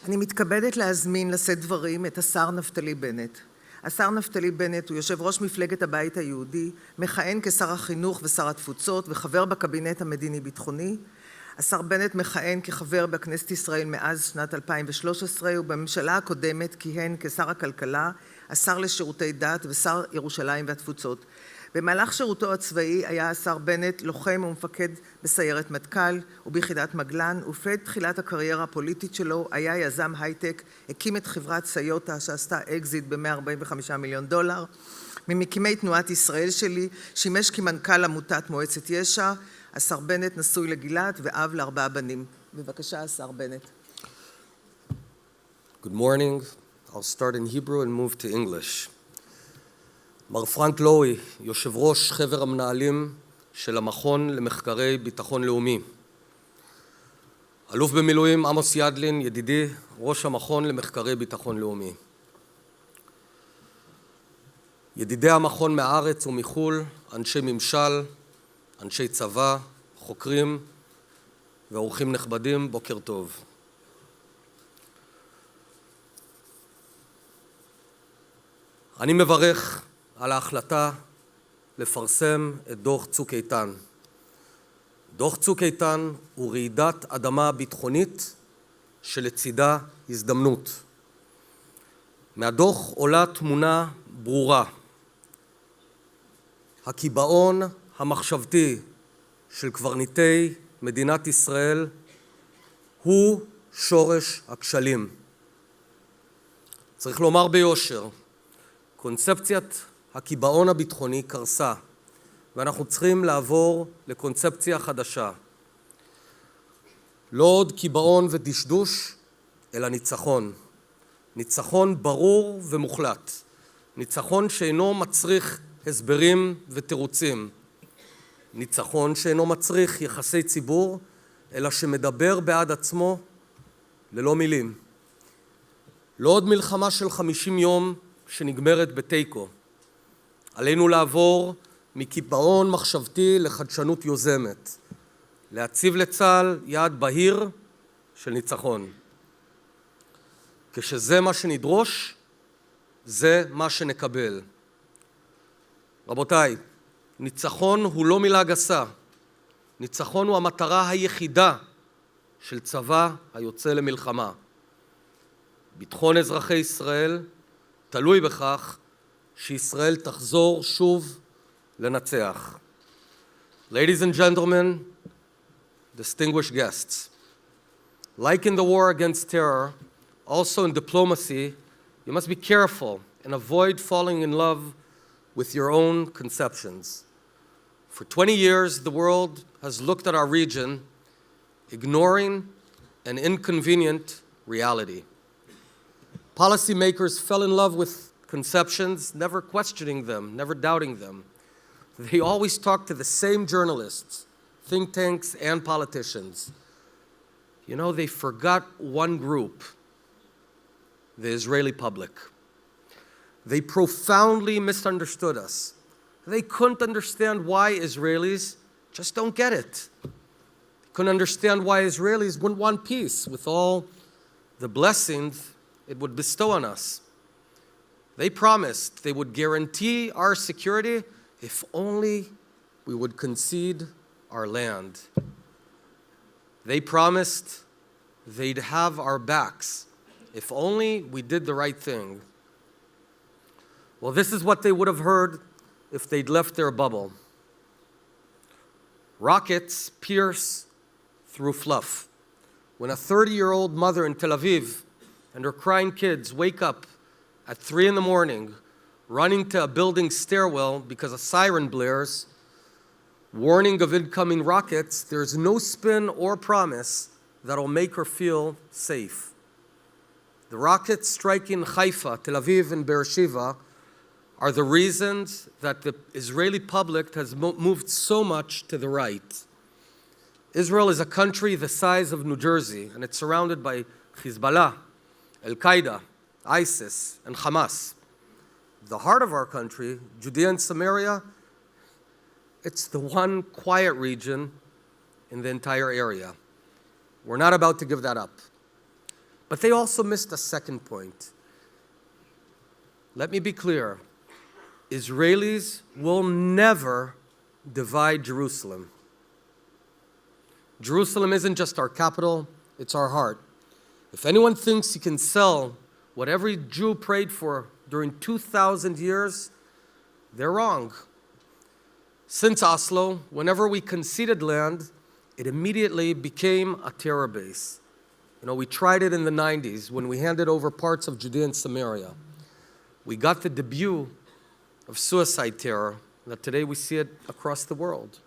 אני מתכבדת להזמין לשאת דברים את השר נפתלי בנט. השר נפתלי בנט הוא יושב ראש מפלגת הבית היהודי, מכהן כשר החינוך ושר התפוצות וחבר בקבינט המדיני-ביטחוני. השר בנט מכהן כחבר בכנסת ישראל מאז שנת 2013 ובממשלה הקודמת כיהן כשר הכלכלה, השר לשירותי דת ושר ירושלים והתפוצות. במהלך שירותו הצבאי היה השר בנט לוחם ומפקד בסיירת מטכ"ל וביחידת מגלן, ובעת תחילת הקריירה הפוליטית שלו היה יזם הייטק, הקים את חברת סיוטה שעשתה אקזיט ב$145 מיליון. ממקימי תנועת ישראל שלי, שימש כמנכ"ל עמותת מועצת יש"ע. השר בנט נשוי לגילת ואב ל4 בנים. בבקשה, השר בנט. Good morning. I'll start in Hebrew and move to English. מר פרנק לואי, יושב ראש חבר המנהלים של המכון למחקרי ביטחון לאומי. אלוף במילואים עמוס ידלין, ידידי, ראש המכון למחקרי ביטחון לאומי. ידידי המכון מהארץ ומחול, אנשי ממשל, אנשי צבא, חוקרים ואורחים נכבדים, בוקר טוב. אני מברך על ההחלטה לפרסם את דוח צוק איתן. דוח צוק איתן הוא רעידת אדמה ביטחונית שלצידה הזדמנות. מהדוח עולה תמונה ברורה. הקיבעון המחשבתי של קברניטי מדינת ישראל הוא שורש הכשלים. צריך לומר ביושר, קונספציית הקיבעון הביטחוני קרסה, ואנחנו צריכים לעבור לקונספציה חדשה. לא עוד קיבעון ודשדוש, אלא ניצחון. ניצחון ברור ומוחלט. ניצחון שאינו מצריך הסברים ותירוצים. ניצחון שאינו מצריך יחסי ציבור, אלא שמדבר בעד עצמו ללא מילים. לא עוד מלחמה של 50 יום שנגמרת בתיקו. עלינו לעבור מקיבעון מחשבתי לחדשנות יוזמת. להציב לצה"ל יעד בהיר של ניצחון. כשזה מה שנדרוש, זה מה שנקבל. רבותיי, ניצחון הוא לא מילה גסה. ניצחון הוא המטרה היחידה של צבא היוצא למלחמה. ביטחון אזרחי ישראל תלוי בכך שישראל תחזור שוב לנצח. Ladies and gentlemen, distinguished guests, like in the war against terror, also in diplomacy, you must be careful and avoid falling in love with your own conceptions. For 20 years, the world has looked at our region, ignoring an inconvenient reality. Policymakers fell in love with conceptions, never questioning them, never doubting them. They always talk to the same journalists, think tanks, and politicians. You know, they forgot one group, the Israeli public. They profoundly misunderstood us. They couldn't understand why Israelis just don't get it. They couldn't understand why Israelis wouldn't want peace with all the blessings it would bestow on us. They promised they would guarantee our security if only we would concede our land. They promised they'd have our backs if only we did the right thing. Well, this is what they would have heard if they'd left their bubble. Rockets pierce through fluff. When a 30-year-old mother in Tel Aviv and her crying kids wake up at 3 a.m, running to a building stairwell because a siren blares, warning of incoming rockets, there's no spin or promise that'll make her feel safe. The rockets striking Haifa, Tel Aviv, and Beersheba are the reasons that the Israeli public has moved so much to the right. Israel is a country the size of New Jersey, and it's surrounded by Hezbollah, Al-Qaeda, ISIS, and Hamas. The heart of our country, Judea and Samaria, it's the one quiet region in the entire area. We're not about to give that up. But they also missed a second point. Let me be clear. Israelis will never divide Jerusalem. Jerusalem isn't just our capital, it's our heart. If anyone thinks he can sell what every Jew prayed for during 2,000 years, they're wrong. Since Oslo, whenever we conceded land, it immediately became a terror base. We tried it in the 90s when we handed over parts of Judea and Samaria. We got the debut of suicide terror, that today we see it across the world.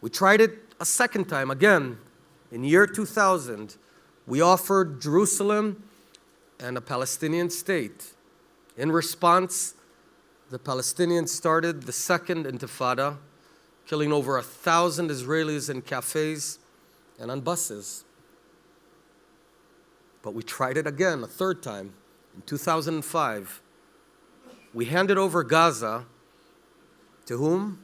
We tried it a second time, again, in year 2000. We offered Jerusalem and a Palestinian state. In response, the Palestinians started the second intifada, killing over 1,000 Israelis in cafes and on buses. But we tried it again, a third time, in 2005. We handed over Gaza to whom?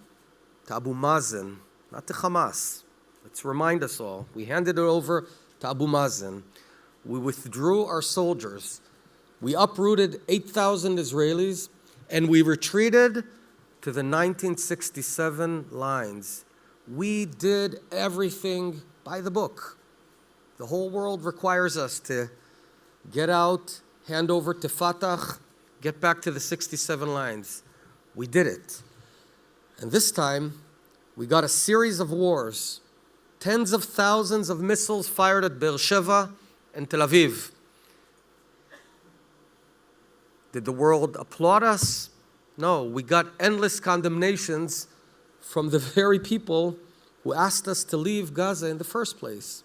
To Abu Mazen, not to Hamas. Let's remind us all. We handed it over to Abu Mazen. We withdrew our soldiers. We uprooted 8,000 Israelis, and we retreated to the 1967 lines. We did everything by the book. The whole world requires us to get out, hand over to Fatah, get back to the 67 lines. We did it. And this time, we got a series of wars. Tens of thousands of missiles fired at Beersheba and Tel Aviv. Did the world applaud us? No, we got endless condemnations from the very people who asked us to leave Gaza in the first place.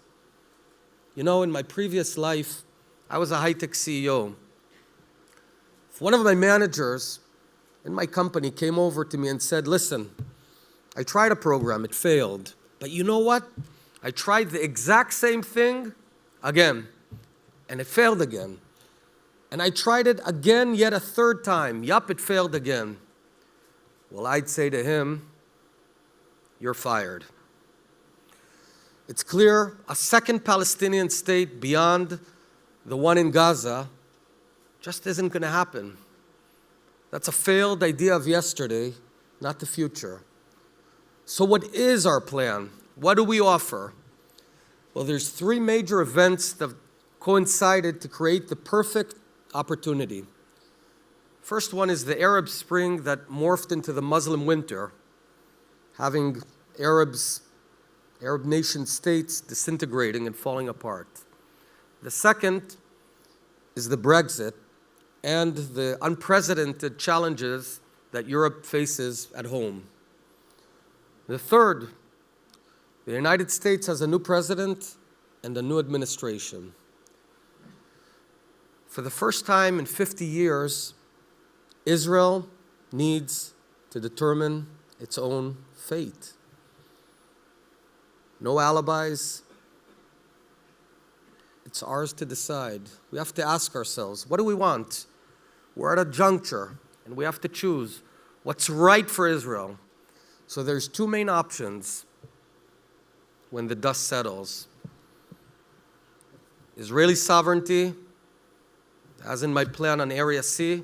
In my previous life, I was a high-tech CEO. One of my managers in my company came over to me and said, listen, I tried a program, it failed. But you know what? I tried the exact same thing again, and it failed again. And I tried it again, yet a third time. Yup, it failed again. Well, I'd say to him, you're fired. It's clear a second Palestinian state beyond the one in Gaza just isn't going to happen. That's a failed idea of yesterday, not the future. So what is our plan? What do we offer? Well, there's three major events that coincided to create the perfect opportunity. First one is the Arab Spring that morphed into the Muslim winter, having Arab nation states disintegrating and falling apart. The second is the Brexit and the unprecedented challenges that Europe faces at home. The third, the United States has a new president and a new administration. For the first time in 50 years, Israel needs to determine its own fate. No alibis. It's ours to decide. We have to ask ourselves, what do we want? We're at a juncture, and we have to choose what's right for Israel. So there's two main options when the dust settles. Israeli sovereignty, as in my plan on Area C,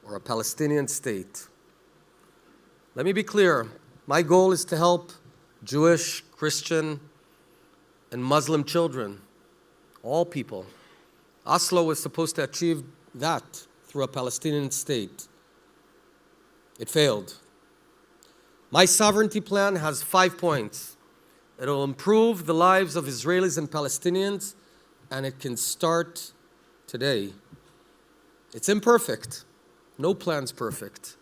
or a Palestinian state. Let me be clear. My goal is to help Jewish, Christian, and Muslim children, all people. Oslo was supposed to achieve that through a Palestinian state. It failed. My sovereignty plan has 5 points. It'll improve the lives of Israelis and Palestinians, and it can start today. It's imperfect. No plan's perfect.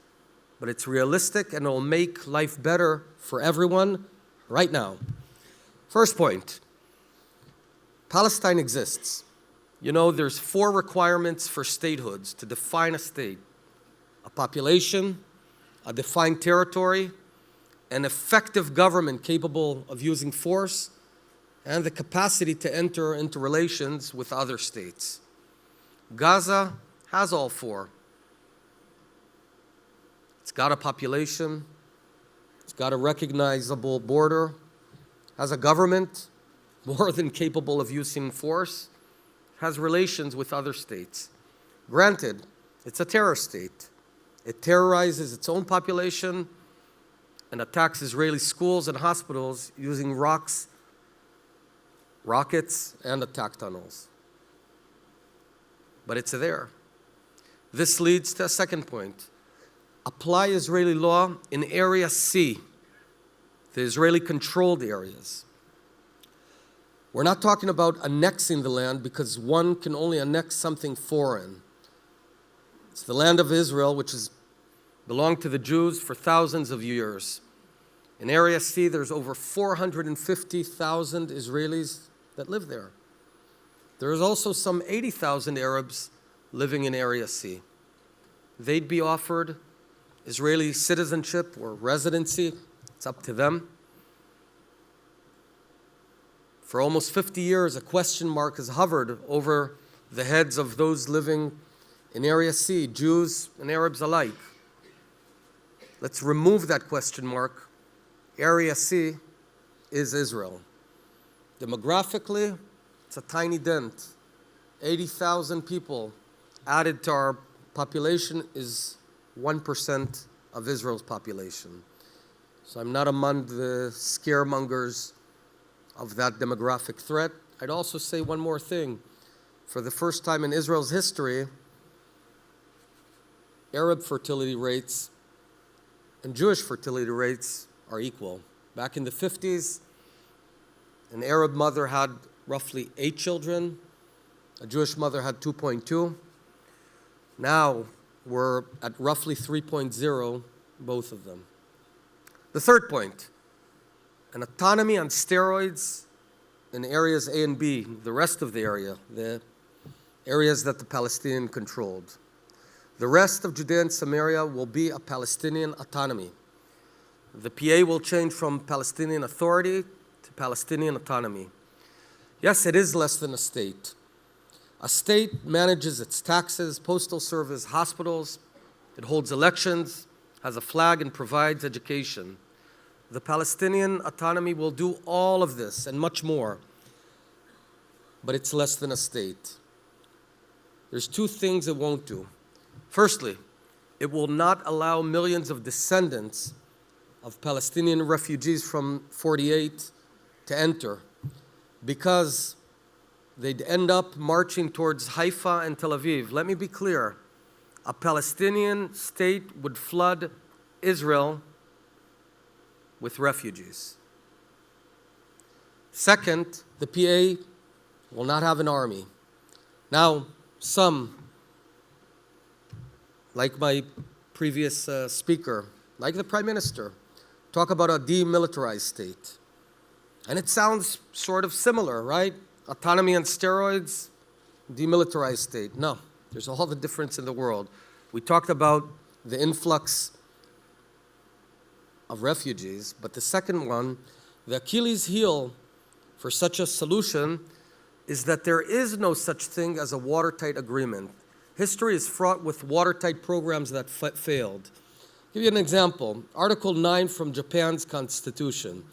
But it's realistic, and it'll make life better for everyone right now. First point, Palestine exists. There's 4 requirements for statehoods to define a state: a population, a defined territory, an effective government capable of using force, and the capacity to enter into relations with other states. Gaza has all 4. It's got a population, it's got a recognizable border, has a government more than capable of using force, has relations with other states. Granted, it's a terror state. It terrorizes its own population and attacks Israeli schools and hospitals using rocks, rockets, and attack tunnels. But it's there. This leads to a second point. Apply Israeli law in Area C, the Israeli-controlled areas. We're not talking about annexing the land because one can only annex something foreign. It's the land of Israel, which has belonged to the Jews for thousands of years. In Area C, there's over 450,000 Israelis that live there. There is also some 80,000 Arabs living in Area C. They'd be offered Israeli citizenship or residency. It's up to them. For almost 50 years, a question mark has hovered over the heads of those living in Area C, Jews and Arabs alike. Let's remove that question mark. Area C is Israel. Demographically, it's a tiny dent. 80,000 people added to our population is 1% of Israel's population. So I'm not among the scaremongers of that demographic threat. I'd also say one more thing. For the first time in Israel's history, Arab fertility rates and Jewish fertility rates are equal. Back in the 50s, an Arab mother had roughly 8 children. A Jewish mother had 2.2. Now we're at roughly 3.0, both of them. The third point, an autonomy on steroids in areas A and B, the rest of the area, the areas that the Palestinians controlled. The rest of Judea and Samaria will be a Palestinian autonomy. The PA will change from Palestinian Authority to Palestinian autonomy. Yes, it is less than a state. A state manages its taxes, postal service, hospitals. It holds elections, has a flag, and provides education. The Palestinian autonomy will do all of this and much more, but it's less than a state. There's 2 things it won't do. Firstly, it will not allow millions of descendants of Palestinian refugees from 48 to enter because they'd end up marching towards Haifa and Tel Aviv. Let me be clear. A Palestinian state would flood Israel with refugees. Second, the PA will not have an army. Now, some, like my previous speaker, like the Prime Minister, talk about a demilitarized state. And it sounds sort of similar, right? Autonomy on steroids, demilitarized state. No, there's all the difference in the world. We talked about the influx of refugees, but the second one, the Achilles heel for such a solution is that there is no such thing as a watertight agreement. History is fraught with watertight programs that failed. I'll give you an example. Article 9 from Japan's constitution.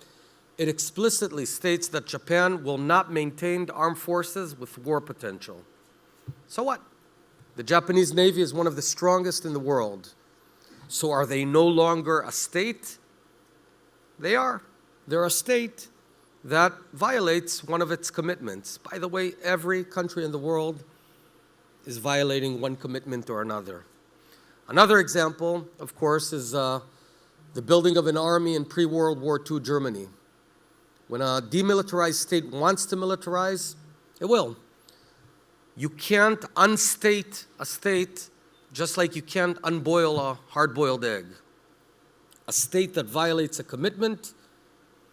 It explicitly states that Japan will not maintain armed forces with war potential. So what? The Japanese Navy is one of the strongest in the world. So are they no longer a state? They are. They're a state that violates one of its commitments. By the way, every country in the world is violating one commitment or another. Another example, of course, is the building of an army in pre-World War II Germany. When a demilitarized state wants to militarize, it will. You can't unstate a state just like you can't unboil a hard-boiled egg. A state that violates a commitment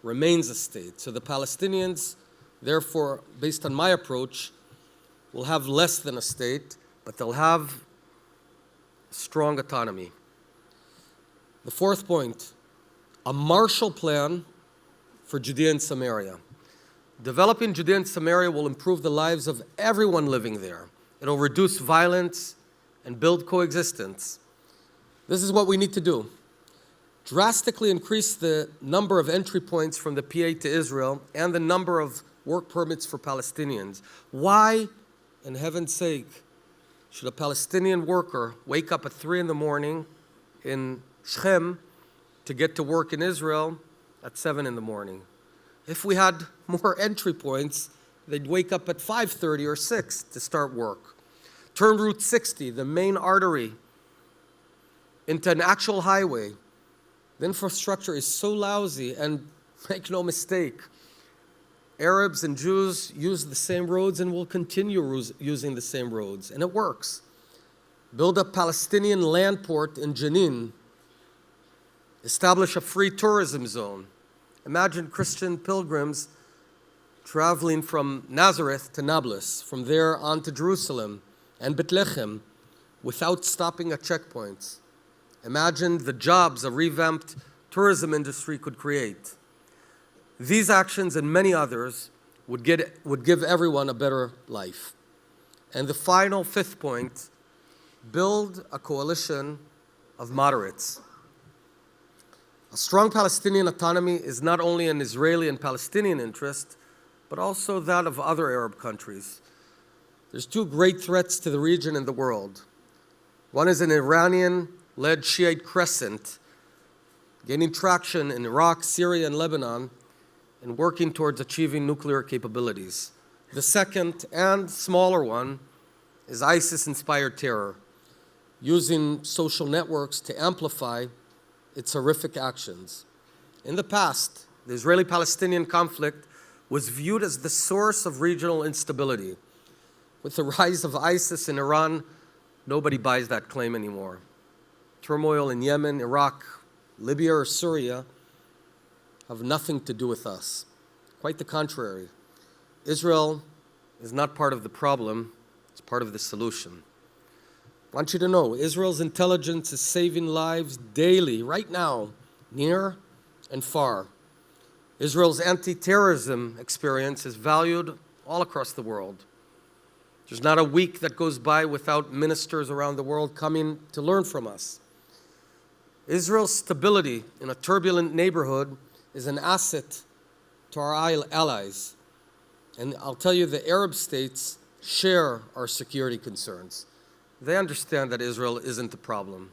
remains a state. So the Palestinians, therefore, based on my approach, will have less than a state, but they'll have strong autonomy. The fourth point, a Marshall Plan for Judea and Samaria. Developing Judea and Samaria will improve the lives of everyone living there. It'll reduce violence and build coexistence. This is what we need to do. Drastically increase the number of entry points from the PA to Israel and the number of work permits for Palestinians. Why in heaven's sake, should a Palestinian worker wake up at 3 in the morning in Shechem to get to work in Israel at 7 in the morning? If we had more entry points, they'd wake up at 5:30 or 6 to start work. Turn Route 60, the main artery, into an actual highway. The infrastructure is so lousy, and make no mistake, Arabs and Jews use the same roads and will continue using the same roads, and it works. Build a Palestinian land port in Jenin. Establish a free tourism zone. Imagine Christian pilgrims traveling from Nazareth to Nablus, from there on to Jerusalem and Bethlehem without stopping at checkpoints. Imagine the jobs a revamped tourism industry could create. These actions and many others would give everyone a better life. And the final fifth point, build a coalition of moderates. A strong Palestinian autonomy is not only an Israeli and Palestinian interest, but also that of other Arab countries. There's two great threats to the region and the world. One is an Iranian-led Shiite crescent gaining traction in Iraq, Syria, and Lebanon, and working towards achieving nuclear capabilities. The second and smaller one is ISIS-inspired terror, using social networks to amplify its horrific actions. In the past, the Israeli-Palestinian conflict was viewed as the source of regional instability. With the rise of ISIS in Iran, nobody buys that claim anymore. Turmoil in Yemen, Iraq, Libya, or Syria have nothing to do with us. Quite the contrary. Israel is not part of the problem, it's part of the solution. I want you to know, Israel's intelligence is saving lives daily, right now, near and far. Israel's anti-terrorism experience is valued all across the world. There's not a week that goes by without ministers around the world coming to learn from us. Israel's stability in a turbulent neighborhood is an asset to our allies. And I'll tell you, the Arab states share our security concerns. They understand that Israel isn't the problem.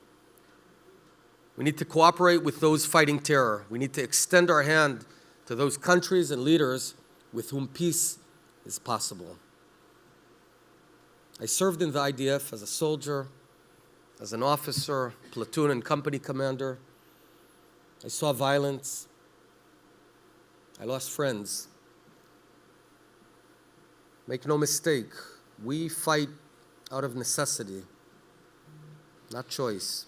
We need to cooperate with those fighting terror. We need to extend our hand to those countries and leaders with whom peace is possible. I served in the IDF as a soldier, as an officer, platoon and company commander. I saw violence. I lost friends. Make no mistake, we fight out of necessity, not choice.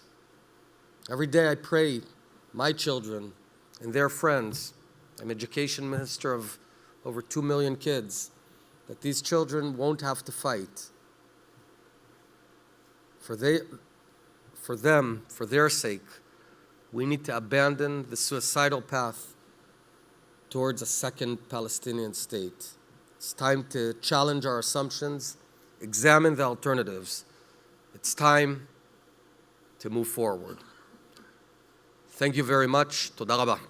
Every day I pray my children and their friends, I'm education minister of over 2 million kids, that these children won't have to fight. For them, for their sake, we need to abandon the suicidal path towards a second Palestinian state. It's time to challenge our assumptions, examine the alternatives. It's time to move forward. Thank you very much. Toda rabah.